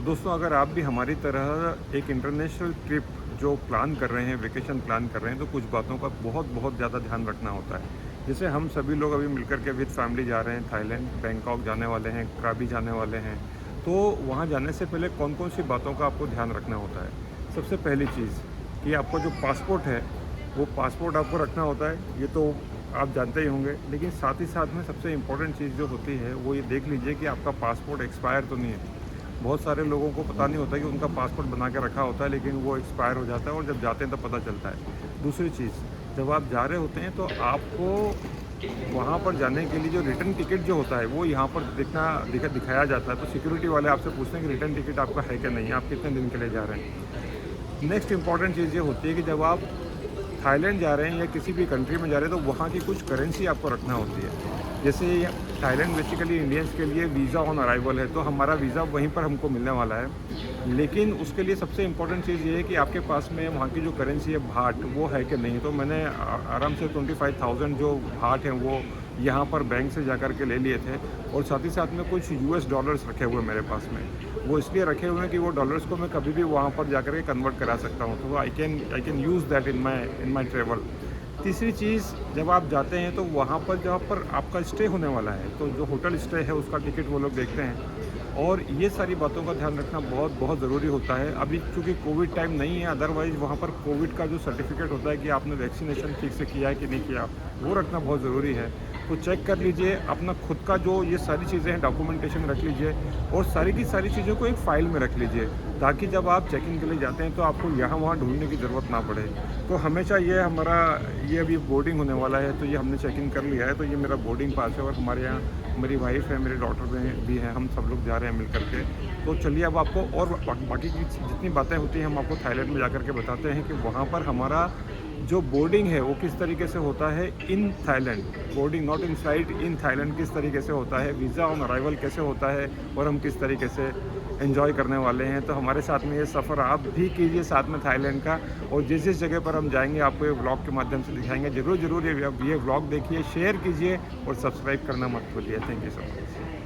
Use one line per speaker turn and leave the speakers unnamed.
तो दोस्तों, अगर आप भी हमारी तरह एक इंटरनेशनल ट्रिप जो प्लान कर रहे हैं, वेकेशन प्लान कर रहे हैं, तो कुछ बातों का बहुत बहुत ज़्यादा ध्यान रखना होता है। जैसे हम सभी लोग अभी मिलकर के विद फैमिली जा रहे हैं थाईलैंड, बैंकॉक जाने वाले हैं, krabi जाने वाले हैं। तो वहाँ जाने से पहले कौन-कौन सी बातों का आपको ध्यान रखना होता है? सबसे पहली चीज़ कि आपका जो पासपोर्ट है, वो पासपोर्ट आपको रखना होता है, ये तो आप जानते ही होंगे। लेकिन साथ ही साथ में सबसे इम्पोर्टेंट चीज़ जो होती है, वो ये देख लीजिए कि आपका पासपोर्ट एक्सपायर तो नहीं है। बहुत सारे लोगों को पता नहीं होता कि उनका पासपोर्ट बना के रखा होता है, लेकिन वो एक्सपायर हो जाता है और जब जाते हैं तब पता चलता है। दूसरी चीज़, जब आप जा रहे होते हैं तो आपको वहाँ पर जाने के लिए जो रिटर्न टिकट जो होता है, वो यहाँ पर दिखाया जाता है। तो सिक्योरिटी वाले आपसे पूछते हैं कि रिटर्न टिकट आपका है क्या नहीं है, आप कितने दिन के लिए जा रहे हैं। नेक्स्ट इंपॉर्टेंट चीज़ ये होती है कि जब आप थाईलैंड जा रहे हैं या किसी भी कंट्री में जा रहे हैं, तो वहाँ की कुछ करेंसी आपको रखना होती है। जैसे थाईलैंड बेसिकली इंडियंस के लिए वीज़ा ऑन अराइवल है, तो हमारा वीज़ा वहीं पर हमको मिलने वाला है। लेकिन उसके लिए सबसे इम्पोर्टेंट चीज़ ये है कि आपके पास में वहाँ की जो करेंसी है भाट, वो है कि नहीं। तो मैंने आराम से 25,000 जो भाट हैं वो यहाँ पर बैंक से जा कर के ले लिए थे, और साथ ही साथ में कुछ यूएस डॉलर्स रखे हुए हैं मेरे पास में। वो इसलिए रखे हुए हैं कि वो डॉलर्स को मैं कभी भी वहाँ पर जा कर के कन्वर्ट करा सकता हूँ, तो I can use that in my travel. तीसरी चीज़, जब आप जाते हैं तो वहाँ पर जहाँ पर आपका स्टे होने वाला है, तो जो होटल स्टे है उसका टिकट वो लोग देखते हैं। और ये सारी बातों का ध्यान रखना बहुत बहुत ज़रूरी होता है। अभी चूँकि कोविड टाइम नहीं है, अदरवाइज़ वहाँ पर कोविड का जो सर्टिफिकेट होता है कि आपने वैक्सीनेशन ठीक से किया है कि नहीं किया, वो रखना बहुत ज़रूरी है। तो चेक कर लीजिए अपना खुद का जो ये सारी चीज़ें हैं, डॉक्यूमेंटेशन रख लीजिए, और सारी की सारी चीज़ों को एक फ़ाइल में रख लीजिए, ताकि जब आप चेकिंग के लिए जाते हैं तो आपको यहाँ वहाँ ढूँढने की ज़रूरत ना पड़े। तो हमेशा ये अभी बोर्डिंग होने वाला है, तो ये हमने चेकिंग कर लिया है, तो ये मेरा बोर्डिंग पास है, और हमारे यहाँ मेरी वाइफ़ है, मेरे डॉटर भी हैं, हम सब लोग जा रहे हैं मिल कर के। तो चलिए अब आपको और बाकी की जितनी बातें होती हैं हम आपको थाईलैंड में जा कर के बताते हैं कि वहाँ पर हमारा जो बोर्डिंग है वो किस तरीके से होता है in Thailand. Boarding not in side, in Thailand किस तरीके से होता है, वीज़ा ऑन अराइवल कैसे होता है, और हम किस तरीके से एंजॉय करने वाले हैं। तो हमारे साथ में ये सफ़र आप भी कीजिए साथ में थाईलैंड का, और जिस जिस जगह पर हम जाएंगे आपको ये व्लॉग के माध्यम से दिखाएंगे। ज़रूर ज़रूर ये व्लॉग देखिए, शेयर कीजिए और सब्सक्राइब करना मत भूलिए। Thank you so much.